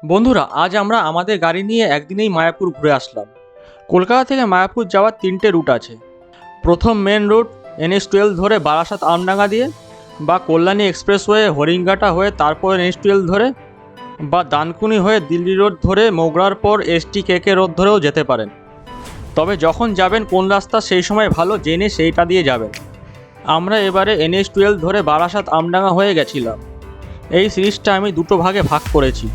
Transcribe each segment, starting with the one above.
বন্ধুরা, আজ আমরা আমাদের গাড়ি নিয়ে একদিনেই মায়াপুর ঘুরে আসলাম। কলকাতা থেকে মায়াপুর যাওয়ার 3টে রুট আছে। প্রথম মেন রুট NH-12 ধরে বারাসাত আমডাঙ্গা দিয়ে, বা কল্যাণী এক্সপ্রেসওয়ে হরিঙ্গাটা হয়ে তারপর NH-12 ধরে, বা দানকুনি হয়ে দিল্লি রোড ধরে মোগরার পর STKK রোড ধরেও যেতে পারেন। তবে যখন যাবেন কোন রাস্তা সেই সময় ভালো জেনে সেইটা দিয়ে যাবেন। আমরা এবারে NH-12 ধরে বারাসাত আমডাঙ্গা হয়ে গেছিলাম। এই সিরিজটা আমি দুটো ভাগে ভাগ করেছি।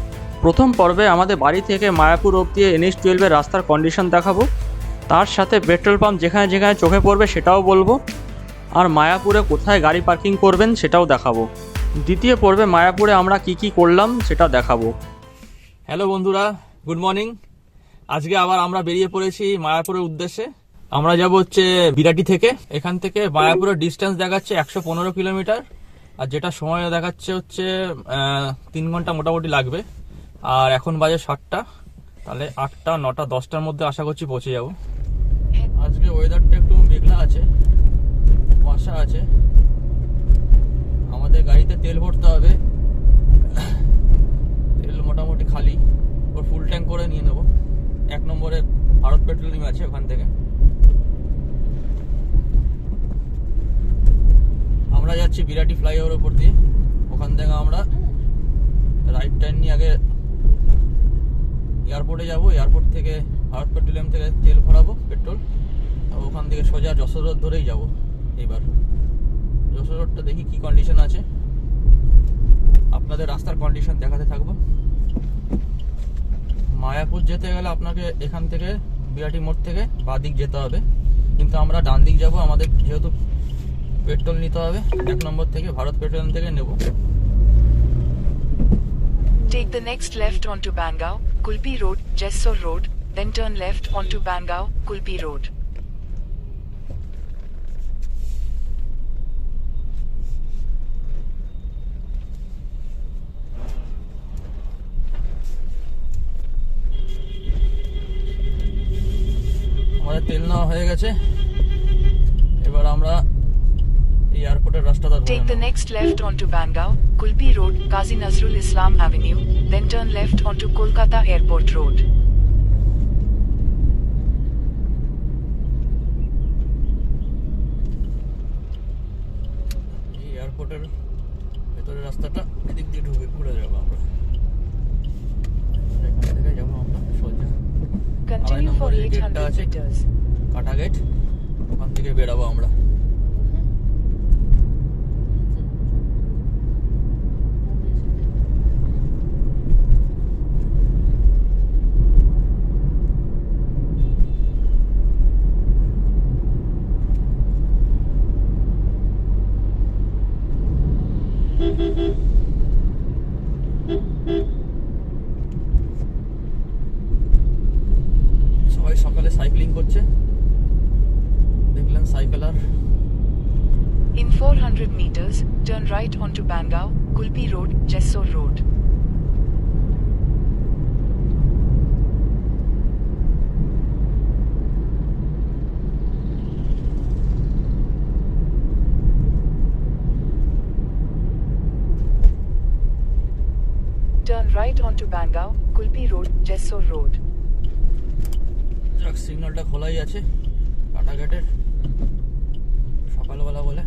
প্রথম পর্বে আমাদের বাড়ি থেকে মায়াপুর অবধি NH-12 এর রাস্তার কন্ডিশন দেখাবো, তার সাথে পেট্রোল পাম্প যেখানে যেখানে চোখে পড়বে সেটাও বলবো, আর মায়াপুরে কোথায় গাড়ি পার্কিং করবেন সেটাও দেখাবো। দ্বিতীয় পর্বে মায়াপুরে আমরা কি করলাম সেটা দেখাবো। হ্যালো বন্ধুরা, গুড মর্নিং। আজকে আবার আমরা বেরিয়ে পড়েছি মায়াপুরের উদ্দেশ্যে। আমরা যাব হচ্ছে বিরাটি থেকে। এখান থেকে মায়াপুরের ডিস্টেন্স দেখাচ্ছে 115 কিলোমিটার, আর যেটা সময় দেখাচ্ছে হচ্ছে 3 ঘন্টা মোটামুটি লাগবে। আর এখন বাজে 7টা, তাহলে 8টা 9টা 10টার মধ্যে আশা করছি পৌঁছে যাব। আজকে ওয়েদারটা একটু মেঘলা আছে, কুয়াশা আছে। আমাদের গাড়িতে তেল ভরতে হবে, তেল মোটামুটি খালি, ওর ফুল ট্যাঙ্ক করে নিয়ে নেবো। 1 নম্বরে ভারত পেট্রোলিয়াম আছে, ওখান থেকে। আমরা যাচ্ছি বিরাটি ফ্লাইওভার উপর দিয়ে। ওখান থেকে আমরা রাইট টার্ন নিয়ে আগে এয়ারপোর্টে যাব। এয়ারপোর্ট থেকে ভারত পেট্রোলিয়াম থেকে তেল ভরাবো, পেট্রোল। ওখান থেকে সোজা যশোর রোড ধরেই যাব। এইবার যশোর রোডটা দেখি কি কন্ডিশন আছে, আপনাদের রাস্তার কন্ডিশন দেখাতে থাকবো। মায়াপুর যেতে গেলে আপনাকে এখান থেকে বিরাটি মোড় থেকে বাঁ দিক যেতে হবে, কিন্তু আমরা ডান দিক যাব। আমাদের যেহেতু পেট্রোল নিতে হবে, 1 নম্বর থেকে ভারত পেট্রোলিয়াম থেকে নেব। Take the next left onto Bangau, Kulpi Road, Jessore Road, then turn left onto Bangau, Kulpi Road. আমাদের তেল নেওয়া হয়ে গেছে, এবার আমরা এয়ারপোর্টের রাস্তাটা ধরে Take the নেব। next left onto Bangau, Kulpi Road, Qazi Nazrul Islam Avenue, then turn left onto Kolkata Airport Road. এই এয়ারপোর্টের ভেতরের রাস্তাটা এদিক দিয়ে ঢুকে ঘুরে যাবো আমরা। এখান থেকে যাবো আমরা সোজা Continue for নম্বরের গেটটা 800 আছে, meters. কাটা গেট, ওখান থেকে বেরাবো আমরা। সবাই সকালে সাইক্লিং করছে, দেখলেন সাইকেলার। In 400 meters, turn right onto Bangau, Kulpi Road, Jessore Road. Turn right onto Bangau, Kulpi Road, Jessore Road. Truck সিগন্যালটা খোলাই আছে কাটা গেটের, সকালবেলা বলে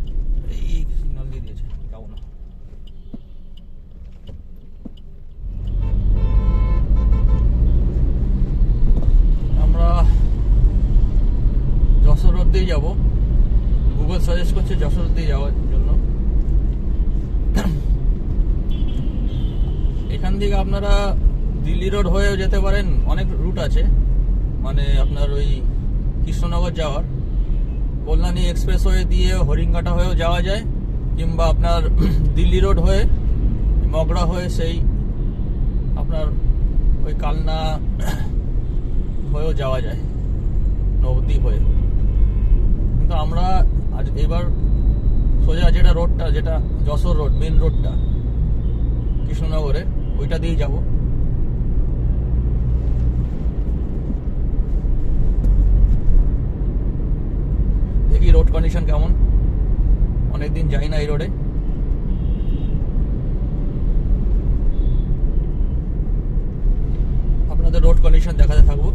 এই সিগন্যাল দিয়ে দিয়েছে, যাবো না। আমরা যশোর রোড দিয়ে যাবো, গুগল সাজেস্ট করছে যশোর রোড দিয়ে যাওয়ার জন্য। এখান থেকে আপনারা দিল্লি রোড হয়েও যেতে পারেন, অনেক রুট আছে। মানে আপনার ওই কৃষ্ণনগর যাওয়ার কল্যাণী এক্সপ্রেসওয়ে দিয়ে হরিঙ্গাটা হয়েও যাওয়া যায়, কিংবা আপনার দিল্লি রোড হয়ে মগরা হয়ে সেই আপনার ওই কালনা হয়েও যাওয়া যায়, নবদ্বীপ হয়ে। কিন্তু আমরা আজ এবার সোজা যেটা রোডটা, যেটা যশোর রোড মেন রোডটা কৃষ্ণনগরে, ওইটা দিয়ে যাব। দেখি রোড কন্ডিশন কেমন, অনেকদিন যাই না এই রোডে। রোড কন্ডিশন দেখাতে থাকবো।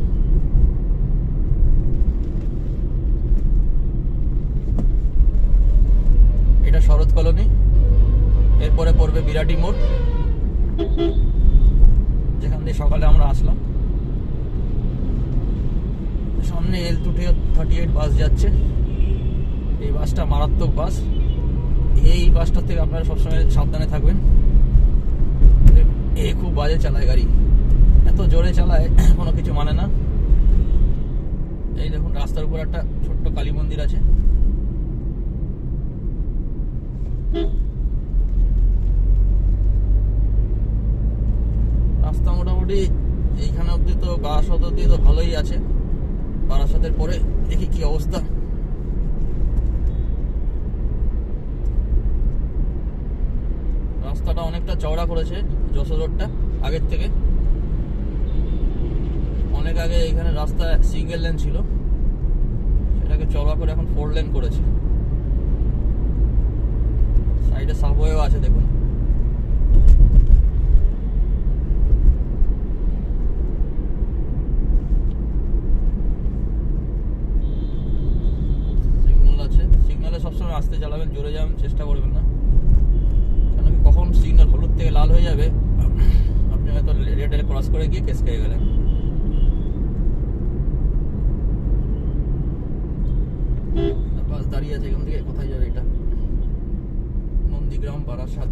এটা শরৎ কলোনি, এরপরে পড়বে বিরাটি মোড়, যেখান দিয়ে সকালে আমরা আসলাম। সামনে L238 বাস যাচ্ছে। এই বাসটা মারাত্মক বাস। এই বাসটা থেকে আপনারা সবসময় সাবধানে থাকবেন। এ খুব বাজে চালায় গাড়ি, এত জোরে চালায় কোনো কিছু মানে না। এই দেখুন রাস্তার উপর একটা ছোট্ট কালী মন্দির আছে। রাস্তা মোটামুটি এইখানে অব্দি তো বারাসাত অব্দি তো ভালোই আছে। বারাসাতের পরে দেখি কি অবস্থা। রাস্তাটা অনেকটা চওড়া করেছে যশোর রোডটা আগের থেকে। অনেক আগে এখানে রাস্তা সিঙ্গেল লেন ছিল, সেটাকে চওড়া করে এখন 4 লেন করেছে। সাইডে সাবওয়েও আছে দেখুন। সিগন্যাল আছে, সিগন্যালে সবসময় আস্তে চালাবেন, জোরে যাবেন চেষ্টা করবেন না। কেন কি কখন সিগন্যাল হলুদ থেকে লাল হয়ে যাবে, আপনি হয়তো রেড ক্রস করে গিয়ে কেস খেয়ে গেলেন। বাস দাঁড়িয়ে আছে, এখান থেকে কোথায় যাবে এটা? নন্দীগ্রাম বারাসাত।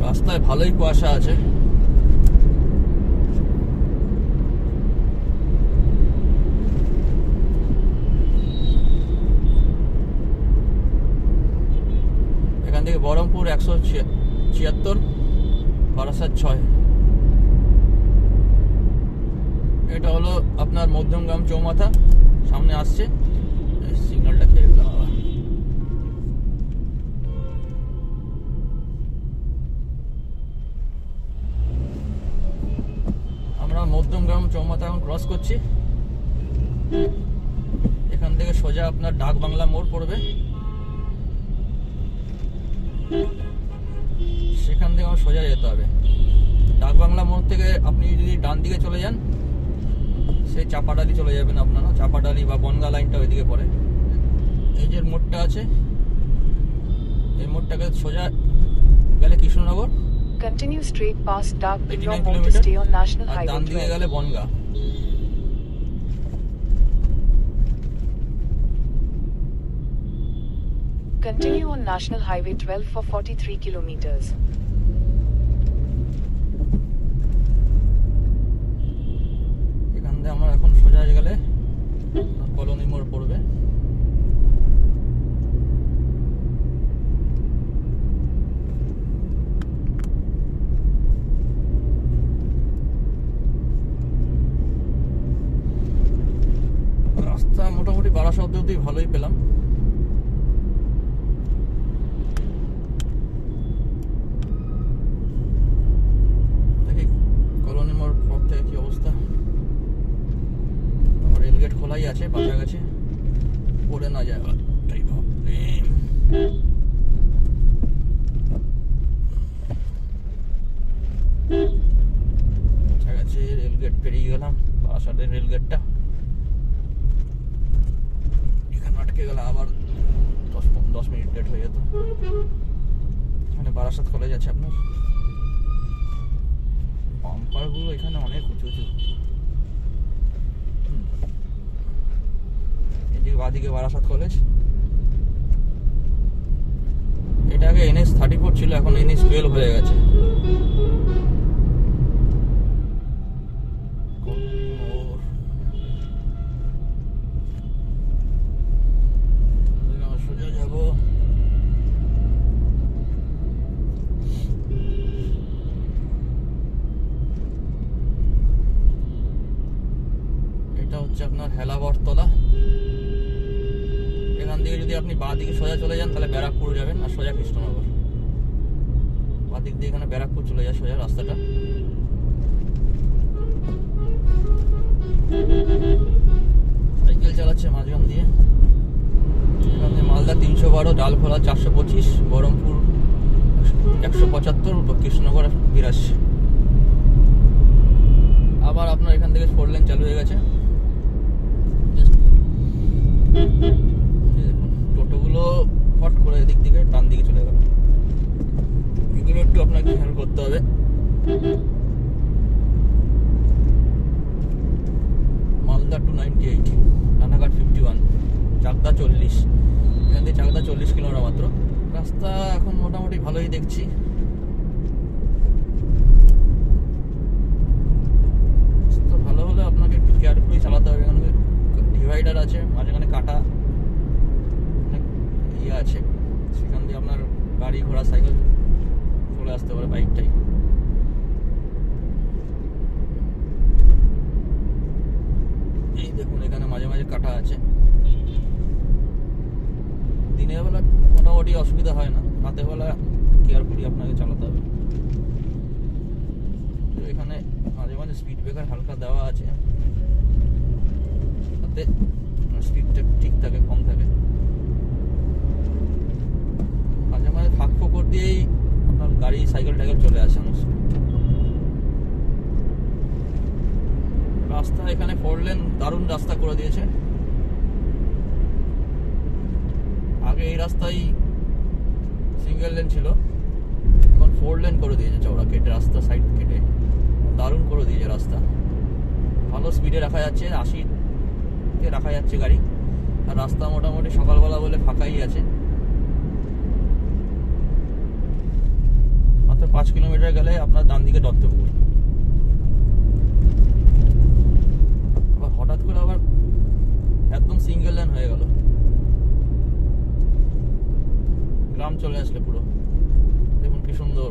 রাস্তায় ভালোই কুয়াশা আছে। এখান থেকে বহরমপুর 176, বারাসাত 6। এটা হলো আপনার মধ্যমগ্রাম চৌমাথা, সামনে আসছে। সিগন্যালটা খেয়ে গেলাম আবার। আমরা মধ্যমগ্রাম চৌমাথা এখন ক্রস করছি। এখান থেকে সোজা আপনার ডাক বাংলা মোড় পড়বে, সেখান থেকে আমার সোজা যেতে হবে। ডাক বাংলা মোড় থেকে আপনি যদি ডান দিকে চলে যান, সেই চাপাডালি চলে যাবেন আপনারা। চাপাডালি বা বনগা লাইনটা ওইদিকে পড়ে। এই যে মোড়টা আছে, এই মোড়টাকে সোজা গেলে Krishnanagar, Continue straight past Dark 89 Bingao Mall to kilometre, stay on National আর Highway ডান দিকে 12. গেলে Bongaon. Continue on National Highway 12 for 43 kilometers. এখান থেকে আমরা এখন সোজা গেলে কলোনি মোড় পড়বে। রাস্তা মোটামুটি বারাসাত অব্দি ভালোই পেলাম। দেখি কলোনি মোড় পর থেকে কি অবস্থা। রেলগেট খোলাই আছে, কাছাকাছি পড়ে না যায়। কাছাকাছি রেলগেট পেরিয়ে গেলাম, বারাসাতের রেলগেটটা। এখানে আটকে গেলে আবার 10 মিনিট লেট হয়ে যেত। এখানে বারাসাত কলেজ আছে আপনার। পাম্পারগুলো এখানে অনেক উঁচু উঁচু। এদিকে বাদিকে বারাসাত কলেজ। এটা আগে NH34 ছিল, এখন NH12 হয়ে গেছে। সোজা যাব। এটা হচ্ছে আপনার হেলাবরতলা। এখান থেকে যদি আপনি বাঁ দিকে সোজা চলে যান তাহলে ব্যারাকপুর যাবেন, আর সোজা কৃষ্ণনগর। বাঁ দিক দিয়ে এখানে ব্যারাকপুর চলে যায় সোজা রাস্তাটা। সাইকেল চালাচ্ছে মাঝখান দিয়ে। এখান থেকে মালদা 312, ডালখোলা 425, বহরমপুর 175, কৃষ্ণনগর 82। আবার আপনার এখান থেকে 4 লেন চালু হয়ে গেছে। টোটোগুলো ফট করে এদিক থেকে ডান দিকে চলে গেল, এগুলো একটু আপনাকে খেয়াল করতে হবে। মালদা 298, রানাঘাট 51, চাকদা 40, এখান থেকে চাকদা 40 কিলোমিটার মাত্র। রাস্তা এখন মোটামুটি ভালোই দেখছি। তো ভালো হলে আপনাকে একটু কেয়ারফুলি চালাতে হবে, এখানে ডিভাইডার আছে, মাঝখানে কাটা অনেক ইয়ে আছে, সেখান দিয়ে আপনার গাড়ি ঘোড়া সাইকেল চলে আসতে পারে, বাইকটাই। এই দেখুন এখানে মাঝে মাঝে কাটা আছে। দিনের বেলা মোটামুটি অসুবিধা হয় না, রাতের বেলা কেয়ারফুলি আপনাকে চালাতে হবে। তো এখানে মাঝে মাঝে স্পিড ব্রেকার হালকা দেওয়া আছে, তাতে স্পিডটা ঠিক থাকে, কম থাকে। মাঝে মাঝে ফাঁক ফোকর দিয়েই আপনার গাড়ি সাইকেল টাইকেল চলে আসে আমার। রাস্তা এখানে 4 লেন দারুণ রাস্তা করে দিয়েছে। আগে এই রাস্তায় সিঙ্গেল লেন ছিল, এখন 4 লেন করে দিয়েছে, চওড়া কেটে রাস্তা সাইড কেটে দারুণ করে দিয়েছে রাস্তা। ভালো স্পিডে রাখা যাচ্ছে, 80-তে রাখা যাচ্ছে গাড়ি। আর রাস্তা মোটামুটি সকালবেলা বলে ফাঁকাই আছে। মাত্র 5 কিলোমিটার গেলে আপনার ডান দিকে দত্তপুর। আবার হঠাৎ করে আবার একদম সিঙ্গেল লেন হয়ে গেল, গ্রাম চলে আসলে পুরো। দেখুন কি সুন্দর,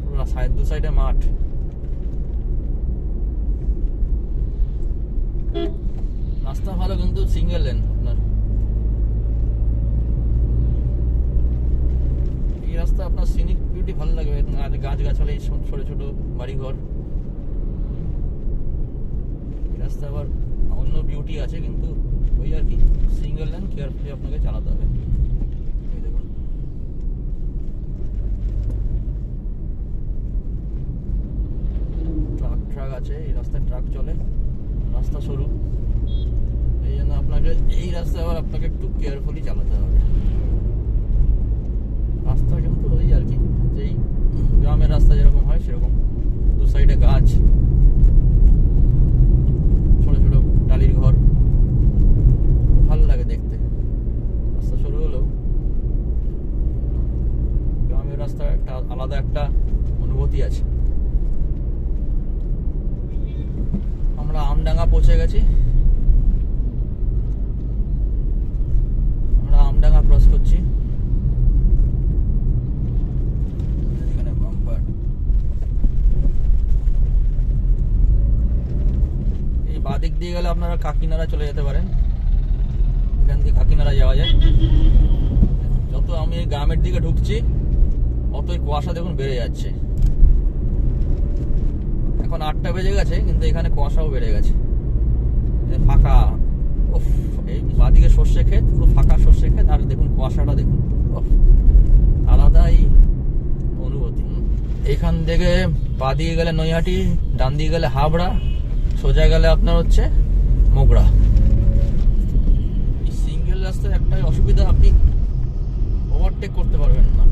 পুরো দু সাইডে মাঠ। রাস্তা ভালো কিন্তু সিঙ্গেল লেন আপনার। এই রাস্তা আপনার সিনিক বিউটি ভালো লাগবে, গাছ গাছালি, ছোট ছোট বাড়ি ঘর। এই রাস্তা আবার অন্য বিউটি আছে, কিন্তু ওই আর কি সিঙ্গেল লেন, কেয়ারফুলি আপনাকে চালাতে হবে। এই দেখুন ট্রাক আছে, এই রাস্তায় ট্রাক চলে, রাস্তা সরু, এই জন্য আপনাকে এই রাস্তায় আবার আপনাকে একটু কেয়ারফুলি চালাতে হবে। রাস্তা কিন্তু ওই আর কি যেই গ্রামের রাস্তা যেরকম হয় সেরকম, দু সাইডে গাছ, ছোট ছোট টালির ঘর, ভালো লাগে দেখতে। রাস্তা সরু হলেও গ্রামের রাস্তার একটা আলাদা একটা অনুভূতি আছে। আমরা আমডাঙ্গা পৌঁছে গেছি, আমরা আমডাঙ্গা ক্রস করছি। এখানে বাম্পার, এই বাদিক দিয়ে গেলে আপনারা কাকিনাড়া চলে যেতে পারেন, এখান দিয়ে কাকিনাড়া যাওয়া যায়। যত আমি গ্রামের দিকে ঢুকছি অতই কুয়াশা দেখুন বেড়ে যাচ্ছে। এখন 8টা বেজে গেছে, কিন্তু এখানে কুয়াশাও বেড়ে গেছে, ফাঁকা। উফ, এই বাদিকে সর্ষে ক্ষেত, পুরো ফাঁকা সর্ষে ক্ষেত, আর দেখুন কুয়াশাটা দেখুন, আলাদাই অনুভূতি। এখান থেকে বাদিকে গেলে নৈহাটি, ডান দিকে গেলে হাবড়া, সোজা গেলে আপনার হচ্ছে মোগরা। এই সিঙ্গেল রাস্তায় একটাই অসুবিধা, আপনি ওভারটেক করতে পারবেন না।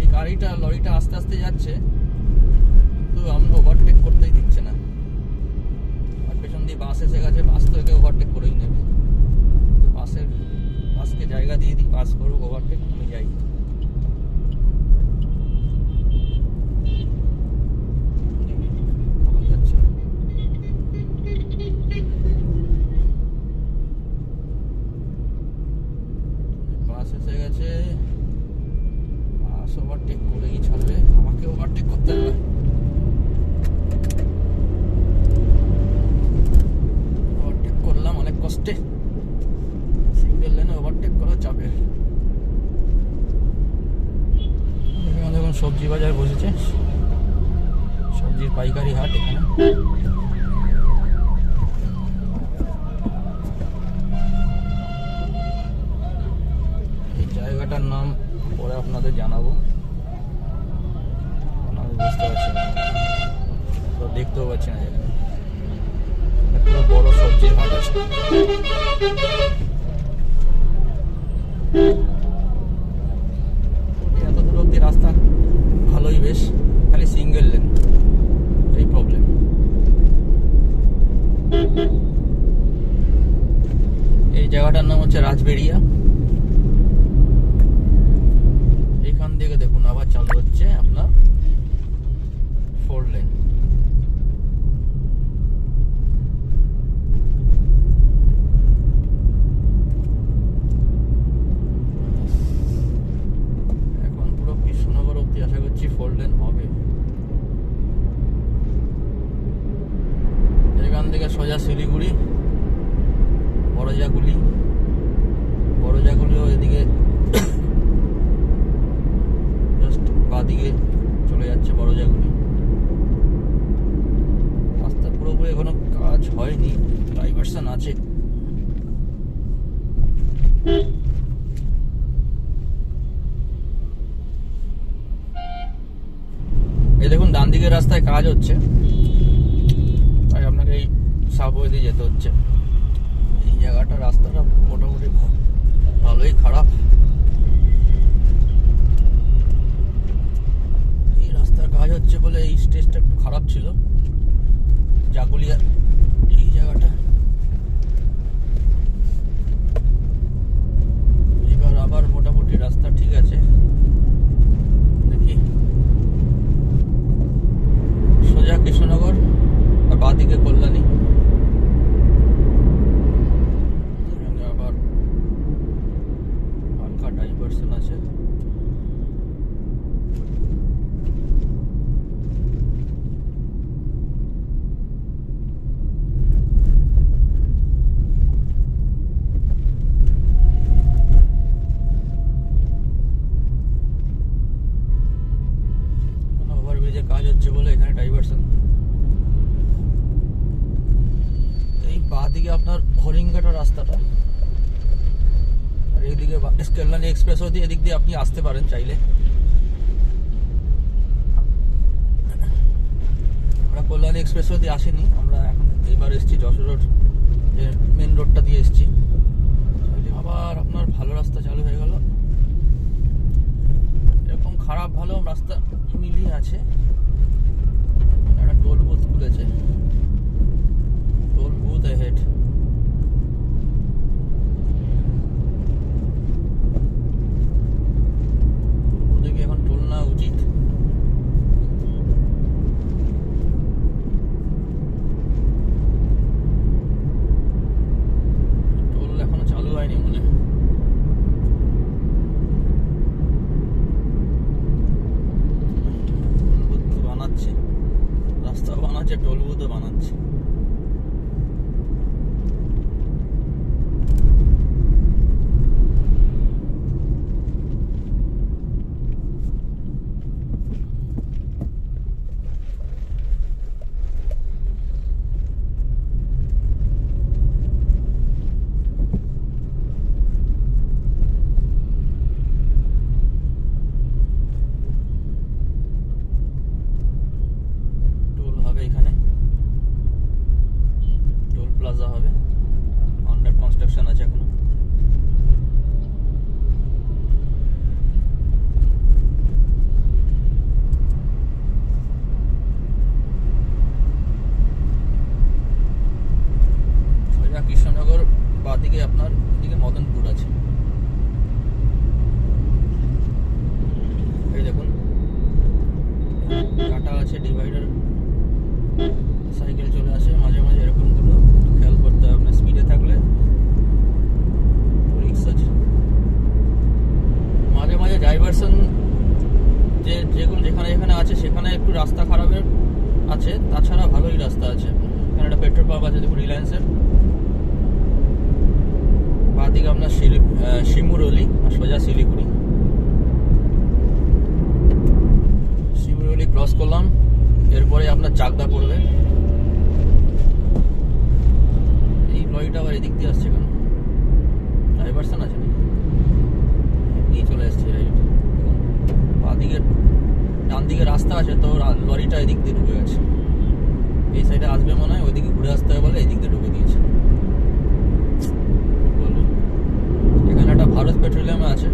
এই গাড়িটা, লরিটা আস্তে আস্তে যাচ্ছে, কিন্তু আমরা ওভারটেক করতেই দিচ্ছে না। আর পেছন দিয়ে বাস এসে গেছে, বাস তো একে ওভারটেক করেই নেবে। বাসকে জায়গা দিয়ে দিই, বাস করুক ওভারটেক, আমি যাই। বাস এসে গেছে, বাস ওভারটেক করেই ছাড়বে, আমাকে ওভারটেক করতে হবে। ওভারটেক করলাম অনেক কষ্টে, সিঙ্গেল লেনে ওভারটেক করা চাপের। এখানে দেখুন সবজি বাজার বসেছে, সবজির পাইকারি হাট এখানে। এই জায়গাটার নাম পরে আপনাদের জানাবো, আপনাদের বুঝতে পারছেন। পারছি না যেখানে। পুরো বড় সবজির হাট আছে। এত দূর অব্দি রাস্তা ভালোই, বেশ, খালি সিঙ্গেল লেন, এই প্রবলেম। এই জায়গাটার নাম হচ্ছে রাজবেড়িয়া। এখান থেকে দেখুন আবার চালু হচ্ছে আপনার 4 লেন। এখন পুরো কৃষ্ণনগর অব্দি আশা করছি 4 লেন হবে। এখান থেকে সোজা শিলিগুড়ি, বড়জাগুলিও এদিকে জাস্ট বাদিকে চলে যাচ্ছে বড়জাগুলি। রাস্তা পুরোপুরি এখনো কাজ হয়নি, ডাইভারশন আছে। এই দেখুন ডান দিকের রাস্তায় কাজ হচ্ছে, তাই আপনাকে এই সাবওয়ে দিয়ে যেতে হচ্ছে। এই জায়গাটা রাস্তাটা মোটামুটি ভালোই খারাপ। এই রাস্তার কাজ হচ্ছে বলে এই স্টেজটা একটু খারাপ ছিল, জাগুলিয়া এই জায়গাটা। এবার আবার মোটামুটি রাস্তা ঠিক আছে। দেখি সোজা কৃষ্ণনগর আর বাদিকে কল্যাণী। আবার হালকা ডাইভারশন আছে। ওভারব্রিজে কাজ হচ্ছে বলে এখানে ডাইভারশন। এই বাদিকে আপনার হরিঙ্গাটা রাস্তাটা, আর এইদিকে কল্যাণী এক্সপ্রেসও দিয়ে এদিক দিয়ে আপনি আসতে পারেন চাইলে। আমরা কল্যাণী এক্সপ্রেসও দিয়ে আসিনি, আমরা এখন এবার এসেছি যশোর রোড, যে মেন রোডটা দিয়ে এসেছি। আবার আপনার ভালো রাস্তা চালু হয়ে গেল। এরকম খারাপ ভালো রাস্তা মিলিয়ে আছে। একটা টোল বুথ খুলেছে, টোল বুথ হেড। ওদিকে এখন টোল না উচিত। টোল এখনো চালু হয়নি মনে হয়। বানাচ্ছে, রাস্তা বানাচ্ছে, টোল বুথও বানাচ্ছে। টোল হবে এখানে, টোল প্লাজা হবে, আন্ডার কনস্ট্রাকশন আছে এখনো। সোজা কৃষ্ণনগর বাদিকে আপনার এদিকে মদনপুর আছে। এই দেখুন কাটা আছে ডিভাইডার, সাইকেল চলে আসে মাঝে মাঝে, এরকম গুলো খেয়াল করতে হবে। আপনার স্পিডে থাকলে রিস্ক আছে। মাঝে মাঝে ডাইভারশন যেগুলো যেখানে যেখানে আছে সেখানে একটু রাস্তা খারাপের আছে, তাছাড়া ভালোই রাস্তা আছে। এখানে একটা পেট্রোল পাম্প আছে দেখুন রিলায়েন্সের। বাদিকে আপনার শিমুরলি আর সোজা শিলিগুড়ি। শিমুরলি ক্রস করলাম, এরপরে আপনার চাকদা পড়বে। এই লরিটা আবার এদিক দিয়ে আসছে কেন? ডাইভারশন আছে নাকি? এমনি চলে এসছে রাইট। বাদিকে ডান দিকে রাস্তা আছে, তো লরিটা এদিক দিয়ে ঢুকে গেছে। এই সাইডে আসবে মনে হয়, ওইদিকে ঘুরে আসতে হবে বলে এই দিক দিয়ে ঢুকে দিয়েছে। বলবো এখানে একটা ভারত পেট্রোলিয়াম আছে,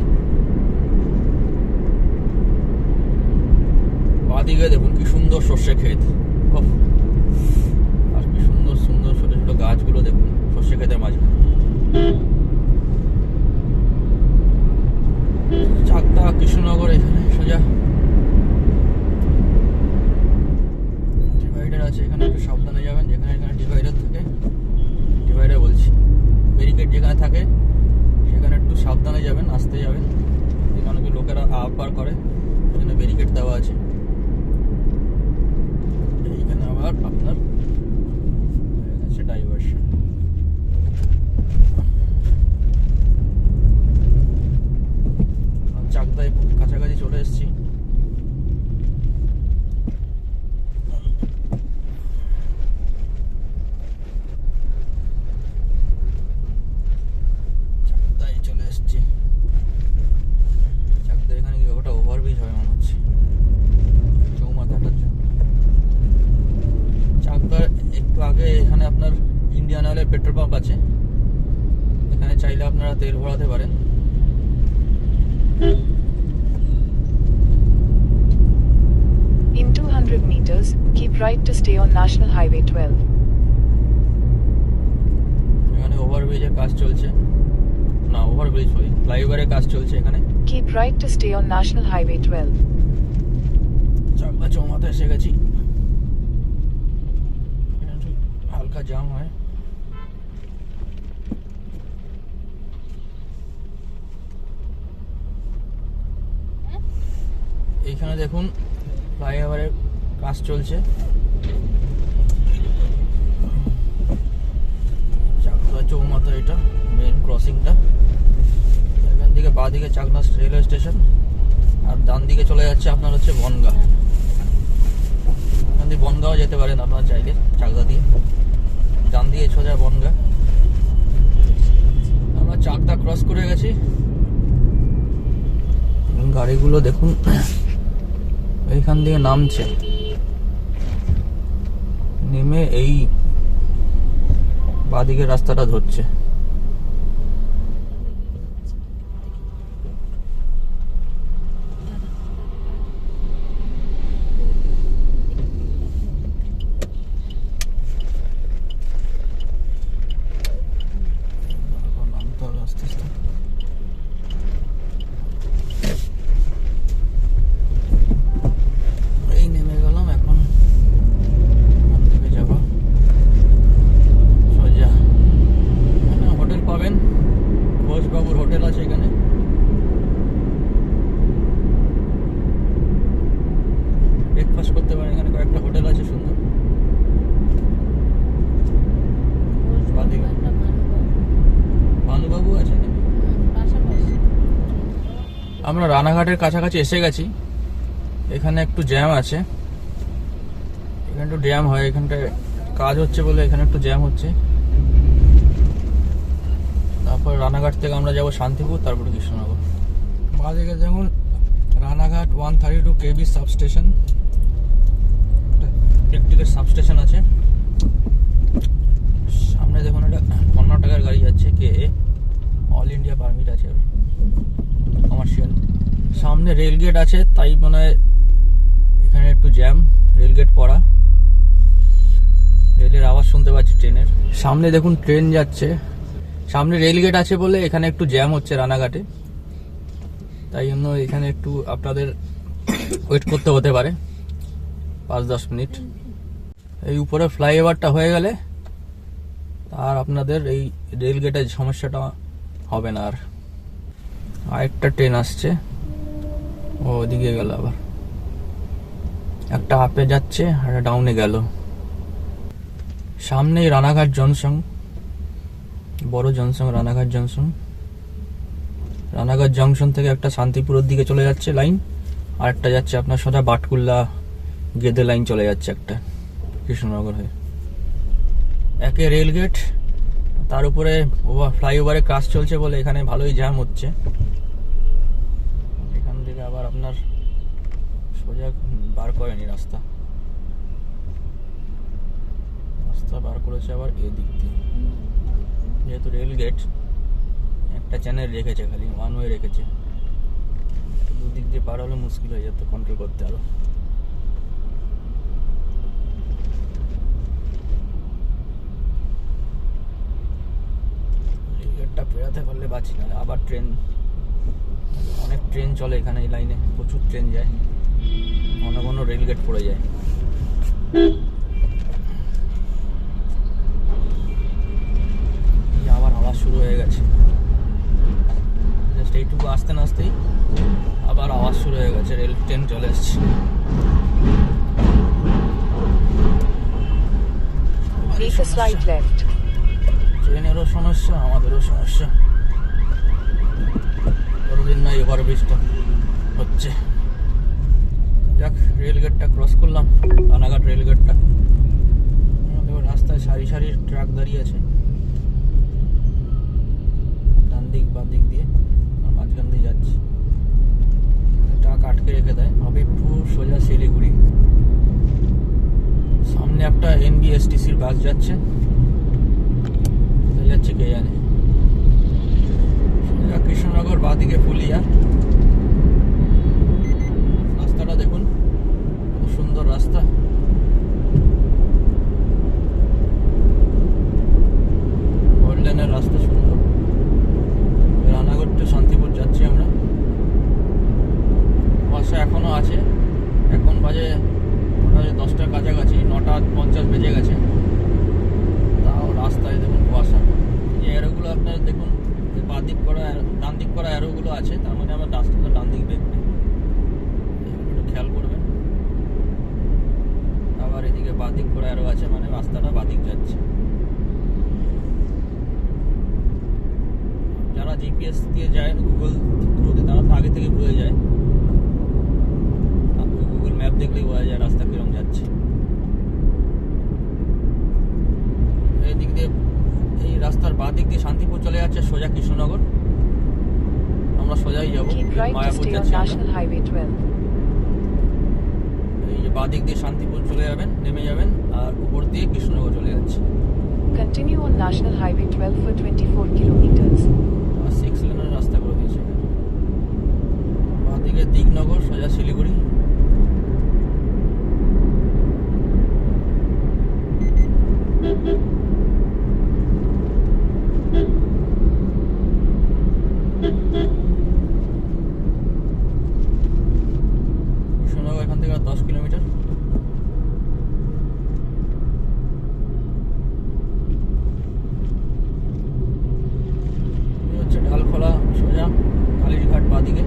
বাদিকে দেখুন কি সুন্দর সর্ষে ক্ষেত, ওহ, আর কি সুন্দর সুন্দর ছোট ছোট গাছগুলো দেখুন সর্ষে ক্ষেতের মাঝখানে। চাকদা কৃষ্ণনগর এখানে সোজা ডিভাইডার আছে, এখানে একটু সাবধানে যাবেন, যেখানে এখানে ডিভাইডার থাকে, ডিভাইডার বলছি ব্যারিকেড যেখানে থাকে সেখানে একটু সাবধানে যাবেন, আসতে যাবেন, যেখানে কি লোকেরা আপার করে সেখানে ব্যারিকেড দেওয়া আছে। এইখানে আবার আপনার হয়ে গেছে ডাইভার্সন। চাকদায় কাছাকাছি চলে এসেছি। চাকদায় চলে এসেছি। চাকদা এখানে কি ওটা ওভারব্রিজ হয় মনে হচ্ছে, চৌমাথাটার জন্য। চাকদার একটু আগে এখানে আপনার ইন্ডিয়ান অয়েলের পেট্রোল পাম্প আছে, এখানে চাইলে আপনারা তেল ভরাতে পারেন। In 200 meters, keep right to stay on National Highway 12. এখানে ওভারব্রিজের কাজ চলছে, না ওভারব্রিজ সরি ফ্লাইওভারের কাজ চলছে এখানে। Keep right to stay on National Highway 12. Chakdah চৌমাথা এসে গেছি, এখানে একটু হালকা জাম হয়। এইখানে দেখুন ফ্লাইওভারের কাজ চলছে, চাকদা চৌমাথা এটা মেন ক্রসিংটা। এখান থেকে বাঁ দিকে চাকদা রেলওয়ে স্টেশন, আর ডান দিকে চলে যাচ্ছে আপনার হচ্ছে বনগাঁ। এখান দিয়ে বনগাঁও যেতে পারেন আপনার চাইলে, চাকদা দিয়ে ডান দিয়ে সোজা বনগাঁ। আমরা চাকদা ক্রস করে গেছি, গাড়িগুলো দেখুন এইখান দিয়ে নামছে, নেমে এই বাঁদিকের রাস্তাটা ধরছে। নামতে হবে আস্তে আস্তে। এই নেমে গেলাম, এখন ওখান থেকে যাবো সোজা। এখানে হোটেল পাবেন, ঘোষবাবুর হোটেল আছে এখানে। ব্রেকফাস্ট করতে পারেন, এখানে কয়েকটা হোটেল আছে সুন্দর। ভানুবাবু আছে। আমরা রানাঘাটের কাছাকাছি এসে গেছি, এখানে একটু জ্যাম আছে, এখানে একটু জ্যাম হয়, এখানটায় কাজ হচ্ছে বলে এখানে একটু জ্যাম হচ্ছে। তারপর রানাঘাট থেকে আমরা যাব শান্তিপুর, তারপরে কৃষ্ণনগর। বাঁদিকে যেমন রানাঘাট 132 KB সাবস্টেশন, ইলেকট্রিকের সাবস্টেশন আছে। সামনে দেখুন একটা কর্ণাটকের গাড়ি যাচ্ছে, কে অল ইন্ডিয়া পারমিট আছে, কমার্শিয়াল। সামনে রেলগেট আছে, তাই মনে হয় এখানে একটু জ্যাম, রেলগেট পড়া, রেলের আওয়াজ শুনতে পাচ্ছি ট্রেনের। সামনে দেখুন ট্রেন যাচ্ছে, সামনে রেলগেট আছে বলে এখানে একটু জ্যাম হচ্ছে রানাঘাটে, তাই জন্য এখানে একটু আপনাদের ওয়েট করতে হতে পারে 5-10 মিনিট। এই উপরে ফ্লাইওভারটা হয়ে গেলে আর আপনাদের এই রেলগেটের সমস্যাটা হবে না। আর আরেকটা ট্রেন আসছে, ওদিকে গেল, আবার একটা আপে যাচ্ছে আর একটা ডাউনে গেল। সামনেই রানাঘাট জংশন, বড় junction Ranaghat junction. Ranaghat junction থেকে একটা শান্তিপুরের দিকে চলে যাচ্ছে লাইন, আর একটা যাচ্ছে আপনার সোজা বাটকুল্লা গেদে লাইন চলে যাচ্ছে একটা কৃষ্ণনগর হয়ে। একে রেলগেট, তার উপরে ফ্লাইওভারে কাজ চলছে বলে এখানে ভালোই জ্যাম হচ্ছে। এখান থেকে আবার আপনার সোজা বার করেনি রাস্তা। রাস্তা বার করেছে আবার এই দিক দিয়ে, যেহেতু রেল গেট একটা চ্যানেল রেখেছে, খালি ওয়ান ওয়ে রেখেছে, দুদিক দিয়ে পার হলে মুশকিল হয়ে যেত কন্ট্রোল করতে আরো। রেল গেটটা পেরাতে পারলে বাঁচি, না আবার ট্রেন, অনেক ট্রেন চলে এখানে, এই লাইনে প্রচুর ট্রেন যায়, ঘন ঘন রেল গেট পড়ে যায়। আবার আওয়াজ শুরু হয়ে গেছে, জাস্ট এইটুকু আসতে না আসতেই আবার আওয়াজ শুরু হয়ে গেছে, রেল ট্রেন চলে এসছে। Make a slight left. ট্রেনেরও সমস্যা, আমাদেরও সমস্যা, কতদিন না এবার বৃষ্টি হচ্ছে। যাক, রেল গেটটা ক্রস করলাম, রানাঘাট রেল গেটটা। রাস্তায় সারি সারি ট্রাক দাঁড়িয়ে আছে, ডান দিক বাঁ দিক দিয়ে, আর মাঝখান দিয়ে যাচ্ছে, ট্রাক আটকে রেখে দেয়। হবিবপুর সোজা শিলিগুড়ি, সামনে একটা এনবিএসটিসির বাস যাচ্ছে, কোথায় যাচ্ছে কে জানে। সোজা কৃষ্ণনগর, বাঁ দিকে ফুলিয়া। রাস্তাটা দেখুন, কত সুন্দর রাস্তা, গোল্ডেনের রাস্তা সুন্দর। রানাঘাট টু শান্তিপুর যাচ্ছি আমরা, বাসা এখনো আছে, এখন বাজে 10টার কাছাকাছি, 9:50 বেজে গেছে, তাও রাস্তায় দেখুন কুয়াশা। এই অ্যারোগুলো আপনারা দেখুন, বাঁ দিক করা ডান দিক করা অ্যারোগুলো আছে, তার মানে আমার রাস্তাটা ডান দিক দেখবে, একটু খেয়াল করবেন। আবার এদিকে বাঁ দিক করা অ্যারো আছে, মানে রাস্তাটা বাঁ দিক যাচ্ছে। যারা জিপিএস দিয়ে যায়, গুগল থ্রুতে, তারা তো আগে থেকে বুঝে যায়, গুগল ম্যাপ দেখলেই বোঝা যায় রাস্তা কিরম যাচ্ছে। এই দিক দিয়ে, এই রাস্তার বাঁ দিক দিয়ে শান্তিপুর চলে যাচ্ছে সোজা কৃষ্ণনগর, আমরা সোজাই যাবো, Keep right to Mayapur stay on যাচ্ছি আমরা। National Highway 12. এই যে বাঁ দিক দিয়ে শান্তিপুর চলে যাবেন, নেমে যাবেন, আর উপর দিয়ে কৃষ্ণনগর চলে যাচ্ছে। Continue on National Highway 12 for 24 kilometers. 6 লেনের রাস্তা করে দিয়েছে। বাঁ দিকে দিগনগর, সোজা শিলিগুড়ি। কৃষ্ণনগর এখান থেকে 10 কিলোমিটার। ডালখোলা সোজা কালীঘাট বাঁদিকে।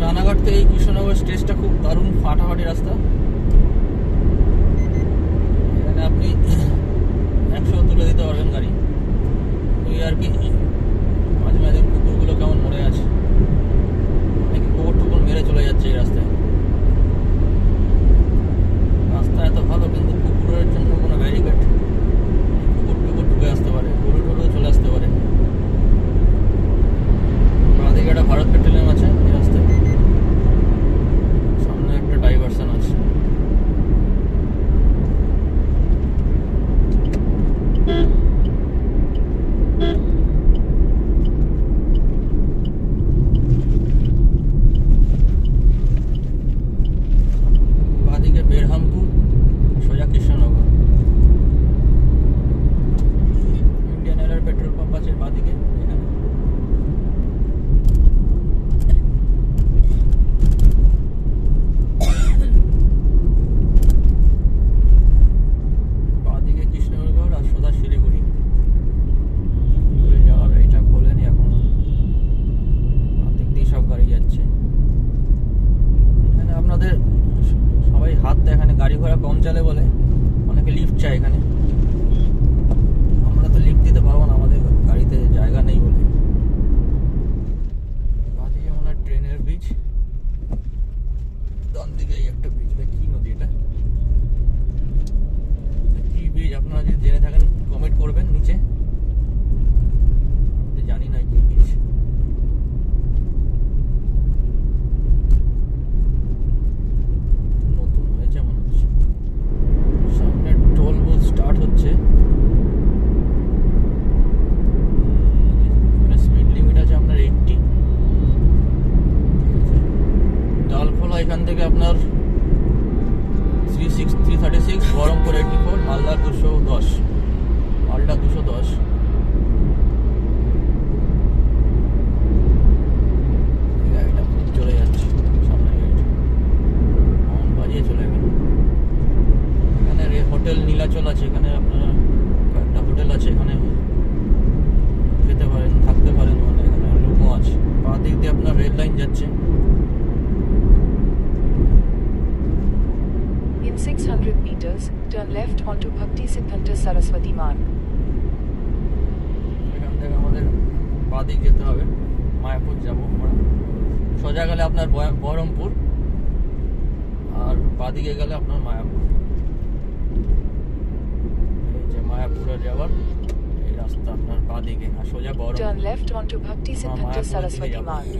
রানাঘাট থেকে কৃষ্ণনগর স্টেজটা খুব দারুণ, ফাটাফাটি রাস্তা, এখানে আপনি 100 তুলে দিতে পারবেন গাড়ি। ওই আর কি, মাঝে মাঝে কুকুরগুলো কেমন মরে আছে, অনেকে কুকুর টুকুর মেরে চলে যাচ্ছে এই রাস্তায়। রাস্তা এত ভালো, কিন্তু কুকুরের জন্য কোনো ব্যারিকেড, কুকুর টুকুর ঢুকে আসতে পারে, গরু টরু চলে আসতে পারে। বাঁদিকে একটা ভারত পেট্রোলিয়াম আছে এই রাস্তায়, সামনে একটা ডাইভারশন আছে। বাঁদিকে বেরহামপুর, সোজা কৃষ্ণনগর। ইন্ডিয়ান অয়েলের পেট্রোল পাম্প আছে বাঁদিকে এখানে। বাঁদিকে কৃষ্ণনগর আর সোজা শিলিগুড়ি যাওয়ার, এইটা খোলেনি এখনো, বাঁদিক দিয়ে সব গাড়ি যাচ্ছে। এখানে আপনাদের সবাই হাত দেয়, এখানে গাড়ি ঘোড়া কম চলে বলে অনেকে লিফট চায় এখানে। আমরা তো লিফট দিতে পারবো না, আমাদের গাড়িতে জায়গা নেই বলে। বাঁদিকে মনে হয় ট্রেনের ব্রিজ, ডান দিকে একটা ব্রিজ, কি নদী এটা, কি ব্রিজ আপনারা যদি জেনে থাকেন কমেন্ট করবেন নিচে, আমি জানি না কি ব্রিজ। নতুন হয়েছে মনে হচ্ছে। সামনে টোল বুথ স্টার্ট আপনার 336, বহরমপুর 84, মালদা 210, মালদা 210। গাড়িটা খুব চলে যাচ্ছে, সামনে গাড়িটা হর্ন বাজিয়ে চলে গেল। এখানে হোটেল নীলাচল আছে, এখানে আপনার কয়েকটা হোটেল আছে, এখানে খেতে পারেন, থাকতে পারেন, মানে এখানে রুমও আছে। পা দিক দিয়ে আপনার রেল লাইন যাচ্ছে। In 600 meters, turn left onto Bhakti Siddhanta Saraswati Marg. এখান থেকে আমাদের পা দিক যেতে হবে, মায়াপুর যাবো আমরা। সোজা গেলে আপনার বহরমপুর, আর পা দিকে গেলে আপনার মায়াপুর। এই যে মায়াপুরে যাওয়ার এই রাস্তা আপনার পা দিকে, আর সোজা Turn Baharampur. left onto Bhakti Siddhanta Saraswati Marg.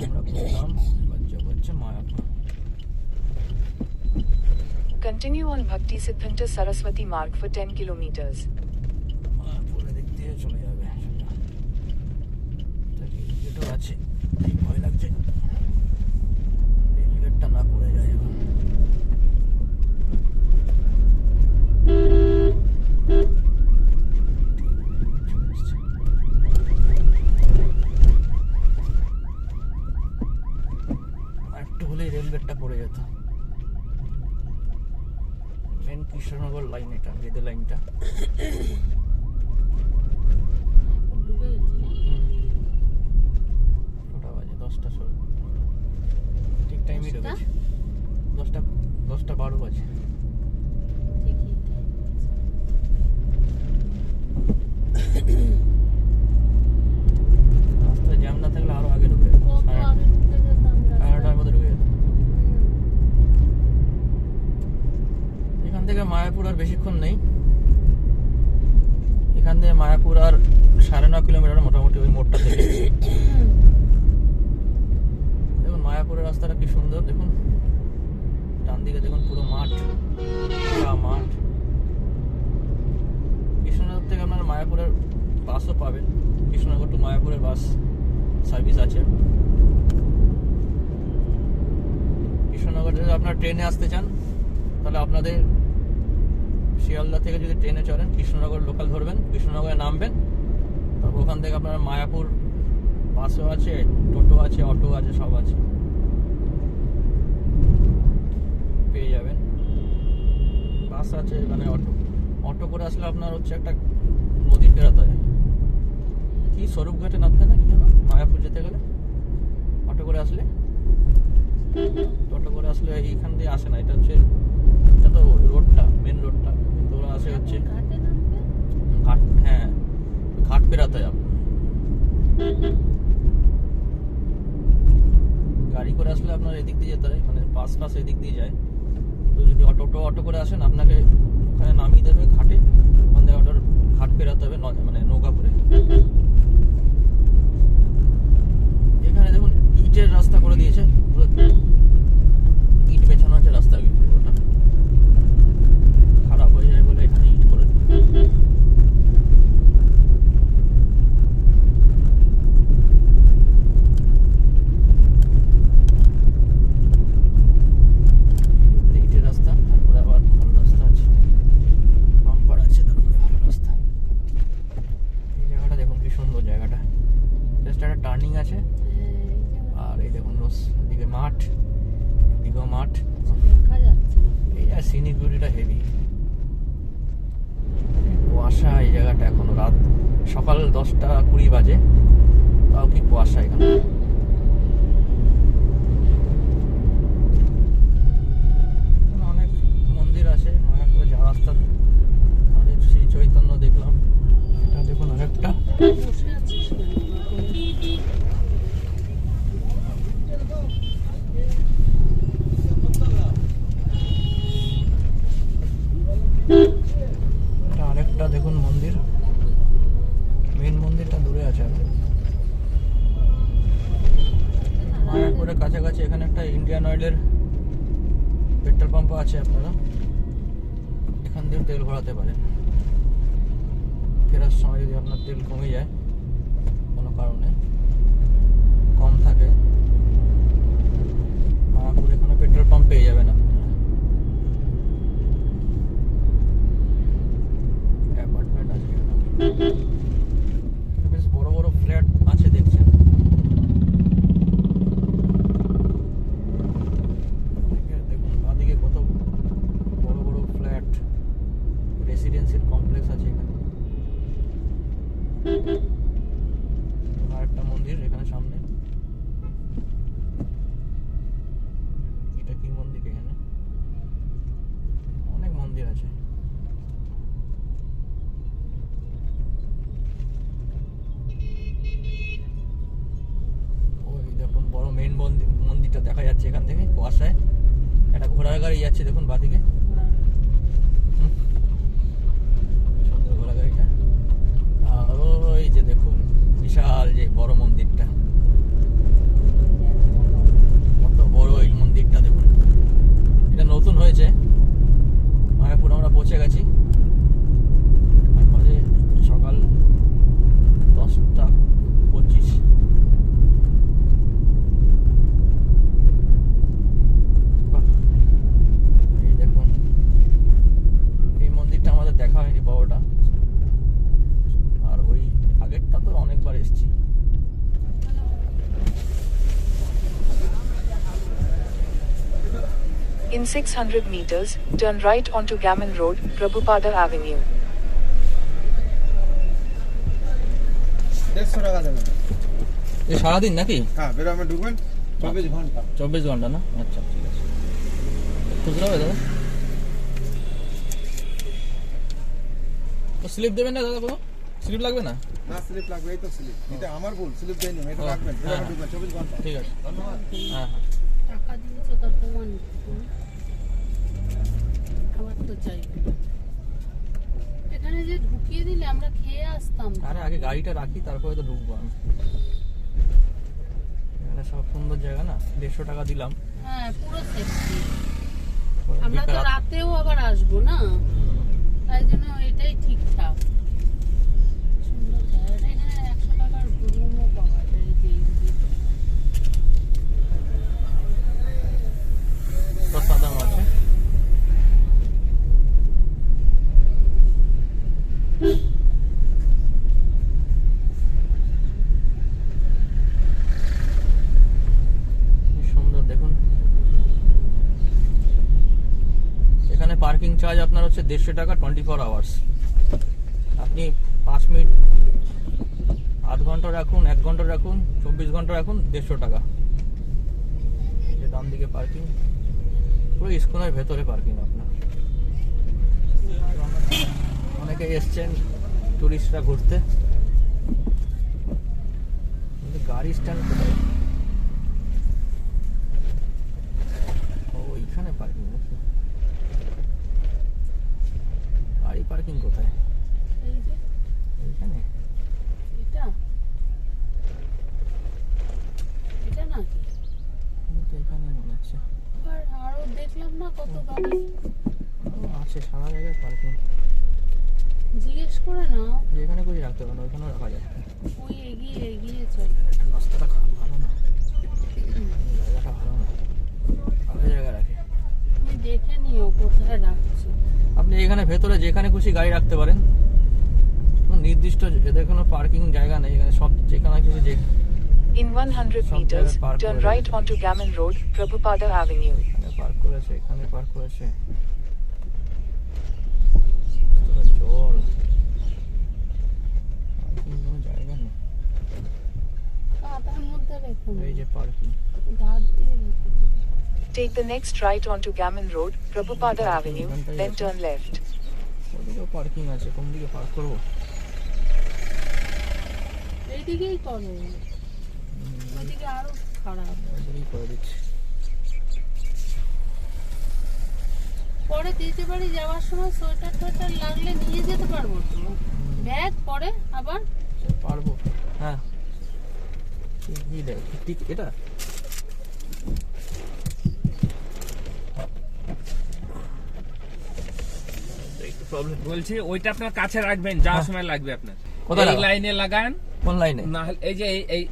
আমরা বললাম বাচ্চা Mayapur. Continue on Bhakti Siddhanta Saraswati Marg for 10 kilometers. মায়াপুরে দিক দিয়ে চলে যাবে সেটা। রেলগেটও আছে, এই ভয় লাগছে রেলগেটটা না পড়ে যায় এবার। চলে এসছে। একটু হলেই রেলগেটটা পড়ে যেত। মেন কৃষ্ণনগর লাইন, এটা বেদে লাইনটা। কটা বাজে? 10টা 16, ঠিক টাইমই ঢুকেছে। 10টা 12 বাজে। রাস্তায় জ্যাম না থাকলে আরো আগে ঢুকে যেত, 11টার মধ্যে ঢুকে যেত। এখান থেকে মায়াপুর আর বেশিক্ষণ নেই। এখান থেকে মায়াপুর আর 9.5 কিলোমিটার মোটামুটি, ওই মোড়টা থেকে। দেখুন মায়াপুরের রাস্তাটা কি সুন্দর, দেখুন ডান দিকে দেখুন পুরো মাঠ, মাঠ। কৃষ্ণনগর থেকে আপনারা মায়াপুরের বাসও পাবেন, কৃষ্ণনগর টু মায়াপুরের বাস সার্ভিস আছে। কৃষ্ণনগর যদি আপনারা ট্রেনে আসতে চান, তাহলে আপনাদের শিয়ালদা থেকে যদি ট্রেনে চড়েন, কৃষ্ণনগর লোকাল ধরবেন, কৃষ্ণনগরে নামবেন, তারপর ওখান থেকে আপনারা মায়াপুর বাসও আছে, টোটো আছে, অটো আছে, সব আছে, পেয়ে যাবেন। বাস আছে এখানে, অটো করে আসলে আপনার হচ্ছে একটা নদী পেরাতে হয়, কি স্বরূপঘাটে নামতে না কি যেন, মায়াপুর যেতে গেলে অটো করে আসলে, টোটো করে আসলে এইখান দিয়ে আসে না, এটা হচ্ছে, এটা তো রোডটা, মেন রোডটা, কিন্তু ওরা আসে হচ্ছে ঘাট। হ্যাঁ, ঘাট পেরাতে হয়। গাড়ি করে আসলে আপনার এদিক দিয়ে যেতে হয়, মানে বাস এদিক দিয়ে যায়। তো যদি অটো করে আসেন, আপনাকে ওখানে নামিয়ে দেবে ঘাটে, ওখান থেকে অটোর ঘাট পেরাতে হবে, মানে নৌকা করে। এখানে দেখুন ইটের রাস্তা করে দিয়েছে, পুরো ইট বেছানো আছে রাস্তা, পুরোটা খারাপ হয়ে যায় বলে এখানে ইট করে। ইটের রাস্তা, তারপরে আবার ভালো রাস্তা আছে, বাম্পার আছে, তারপরে ভালো রাস্তা। এই জায়গাটা দেখুন কি সুন্দর জায়গাটা, জাস্ট একটা টার্নিং আছে, আর এই দেখুন ওদিকে মাঠ, এদিকেও মাঠ। এই সিনিক বিউটিটা হেভি। কুয়াশা এই জায়গাটা, এখনো রাত, সকাল 10টা 20 বাজে, তাও কি কুয়াশা এখানে। অনেক মন্দির আছে মায়াপুরে, যাওয়ার রাস্তা অনেক, শ্রী চৈতন্য দেখলাম, এটা দেখুন আরেকটা। আরেকটা দেখুন মন্দির, মেন মন্দিরটা দূরে আছে। মায়াপুরের কাছাকাছি এখানে একটা ইন্ডিয়ান অয়েলের পেট্রোল পাম্প আছে, আপনারা এখান দিয়ে তেল ভরাতে পারেন। ফেরার সময় যদি আপনার তেল কমে যায় কোনো কারণে, কম থাকে, মায়াপুর এখানে পেট্রোল পাম্প পেয়ে যাবেন আপনি। অ্যাপার্টমেন্ট আছে এখানে, বেশ বড় বড় ফ্ল্যাট আছে দেখছেন। দেখুন বাদিকে কত বড় বড় ফ্ল্যাট, রেসিডেন্সিয়াল কমপ্লেক্স আছে এখানে। আরেকটা মন্দির এখানে সামনে, এটা কি মন্দির? এখানে অনেক মন্দির আছে। ওই দেখুন বড় মেইন মন্দিরটা দেখা যাচ্ছে এখান থেকে কুয়াশায়। একটা ঘোড়ার গাড়ি যাচ্ছে দেখুন বাদিকে, সুন্দর ঘোড়া গাড়িটা। আর ওই যে দেখুন বিশাল যে বড় মন্দিরটা, কত বড় এই মন্দিরটা দেখুন। এটা নতুন হয়েছে। মায়াপুর আমরা পৌঁছে গেছি, এখন বাজে সকাল 10:25। এই দেখুন এই মন্দিরটা আমাদের দেখা হয়নি বড়টা, আর ওই আগেরটা তো অনেকবার এসেছি। In 600 meters, turn right onto Gammon Road, Prabhupada Avenue. 150 টাকা দেবেন। এই সারাদিন নাকি? হ্যাঁ, বেরোবে ঢুকবেন 24 ঘন্টা। 24 ঘন্টা না? আচ্ছা ঠিক আছে। খুচরা হবে দাদা? তো স্লিপ দেবেন না দাদা? কোনো স্লিপ লাগবে না? না, স্লিপ লাগবে, এই তো স্লিপ। এটা আমার ভুল, স্লিপ দেয়নি, এটা ও, রাখবেন। বেরোবে হ্যাঁ। ঢুকবেন 24 ঘন্টা। ঠিক আছে, ধন্যবাদ। হ্যাঁ হ্যাঁ। টাকা দিয়েছো তার প্রমাণ খাবার তো চাই। এখানে যে ঢুকিয়ে দিলে আমরা খেয়ে আসতাম। আরে আগে গাড়িটা রাখি তারপরে তো ঢুকবো আমি। এখানে সব সুন্দর জায়গা না, 150 টাকা দিলাম। হ্যাঁ, পুরো সেফটি। আমরা তো বিকাল- রাতেও আবার আসবো না, তাই জন্য এটাই ঠিকঠাক। সুন্দর জায়গাটা। এখানে 100 টাকার রুমও পাওয়া যায়। এই যে প্রসাদম আছে। কি সুন্দর দেখুন। এখানে পার্কিং চার্জ আপনার হচ্ছে 150 টাকা 24 আওয়ার্স। আপনি 5 মিনিট, আধ ঘন্টা রাখুন, 1 ঘন্টা রাখুন, 24 ঘন্টা রাখুন, 150 টাকা। এই যে ডান দিকে পার্কিং, পুরো ইস্কনের ভেতরে পার্কিং আপনার। অনেকে এসছেন টুরিস্টরা ঘুরতে। কিন্তু গাড়ি স্ট্যান্ড কোথায়? ও এইখানে পার্কিং আছে। গাড়ি পার্কিং কোথায়? এই যে এইখানে? এটা এটা নাকি? কিন্তু এখানে মনে হচ্ছে আর আরো দেখলাম না কত গাড়ি। ও, আছে সারা জায়গায় পার্কিং। জিজ্ঞেস করে নাও। যেখানে খুশি রাখতে পারেন, ওইখানেও রাখা যায়। ওই এগিয়ে এগিয়ে চল। একটা রাস্তাটা ভালো না, জায়গাটা ভালো না, ভালো জায়গা রাখে। তুমি দেখে নিও কোথায় রাখছি। আপনি এখানে ভেতরে যেখানে খুশি গাড়ি রাখতে পারেন, কোনো নির্দিষ্ট এদের কোনো পার্কিং জায়গা নেই। এখানে সব যেখানে খুশি যে In 100 meters, turn right onto Gammon Road, Prabhupada Avenue. এখানে পার্ক করেছে, এখানে পার্ক করেছে। জল, পার্কিং কোনো জায়গা নেই। কাদার মধ্যে রেখো না। এই যে পার্কিং, ধার দিয়ে রেখো। Take the next right onto Gammon Road, Prabhupada Avenue, then turn left. ওদিকেও পার্কিং আছে। কোন দিকে পার্ক করবো? এইদিকেই করো, ওইদিকে আরো খারাপ। ওদিকেই করে দিচ্ছি। পরে দিতে পারি, যাওয়ার সময় সোয়েটার টোয়েটার লাগলে নিয়ে যেতে পারবো তো। ব্যাগ পরে আবার পারবো, হ্যাঁ। কি দেয় ঠিক এটা? একটু প্রবলেম। বলছি ওইটা আপনার কাছে রাখবেন, যাওয়ার সময় লাগবে আপনার। কোথায় এই লাগাবো? লাইনে লাগান, কোন লাইনে? না হলে এই যে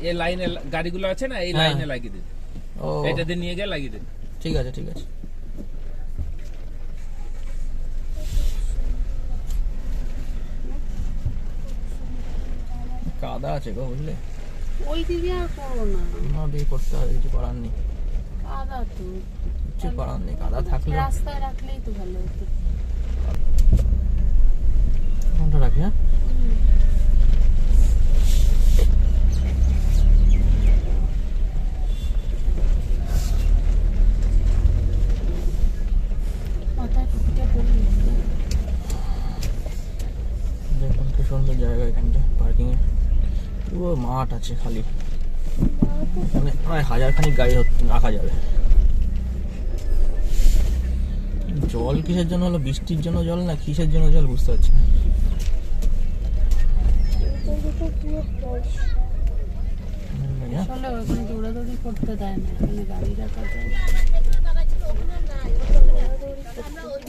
এই লাইনে গাড়িগুলো আছে না, এই হ্যাঁ। লাইনে লাগিয়ে দিন। ও এটা দিয়ে নিয়ে গিয়ে লাগিয়ে দিন। ঠিক আছে ঠিক আছে। কাদা আছে গো বুঝলে, ওই দিদি আর করো না, না দিয়ে করতে হবে, কিছু করার নেই, কাদা তো কিছু করার নেই, কাদা থাকলে। রাস্তায় রাখলেই তো ভালো হতো। কোনটা রাখি? হ্যাঁ মাথায় টুপিটা পরে নিতে। দেখুন কি সুন্দর জায়গা এখানটা পার্কিং এ, পুরো মাঠ আছে খালি, মানে প্রায় 1000 খানিক গাড়ি রাখা যাবে। জল কিসের জন্য হলো, বৃষ্টির জন্য জল না কিসের জন্য জল বুঝতে পারছি না। হ্যাঁ? চলো ওখানে দৌড়াদৌড়ি করতে দেয় না, এখানে গাড়ি রাখা যায়।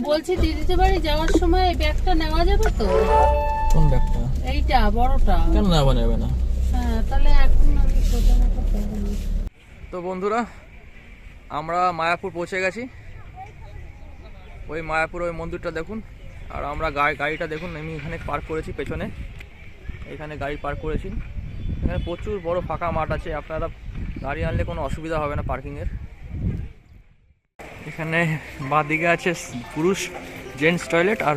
বলছি দিদিতে বাড়ি যাওয়ার সময় এই ব্যাগটা নেওয়া যাবে তো? কোন ব্যাগটা? এইটা বড়টা। কেন নেওয়া যাবে না? হ্যাঁ তাহলে এখন আমি ছোটো মতো পাবো না। তো বন্ধুরা আমরা মায়াপুর পৌঁছে গেছি, ওই মায়াপুর ওই মন্দিরটা দেখুন, আর আমরা গাড়িটা দেখুন আমি এখানে পার্ক করেছি পেছনে, এখানে গাড়ি পার্ক করেছি। এখানে প্রচুর বড় ফাঁকা মাঠ আছে, আপনারা গাড়ি আনলে কোনো অসুবিধা হবে না পার্কিংয়ের। এখানে বাঁদিকে আছে পুরুষ জেন্টস টয়লেট, আর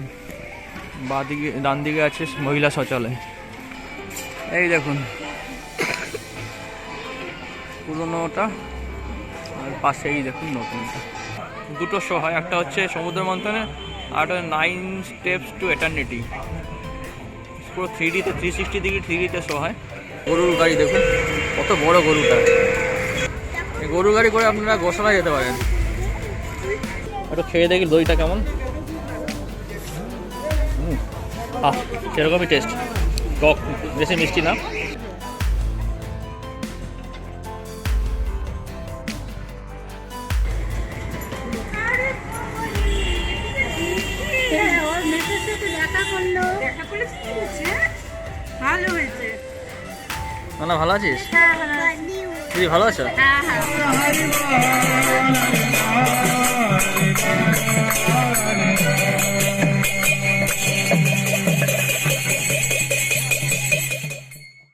বাঁদিকে ডান দিকে আছে মহিলা শৌচালয়। এই দেখুন পুরোনোটা, আর পাশেই দেখুন নতুনটা। দুটো শো হয়, একটা হচ্ছে সমুদ্র মন্থনে, আর একটা 9 স্টেপস টু এটার্নিটি। পুরো 3Dতে 360 ডিগ্রি 3Dতে শো হয়। গরুর গাড়ি দেখুন কত বড় গরুটা, এই গরুর গাড়ি করে আপনারা গোশালা যেতে পারেন। একটু খেয়ে দেখি দইটা কেমন। সেরকমই টেস্ট, টক, বেশি মিষ্টি না। না ভালো আছিস? তুই ভালো আছো?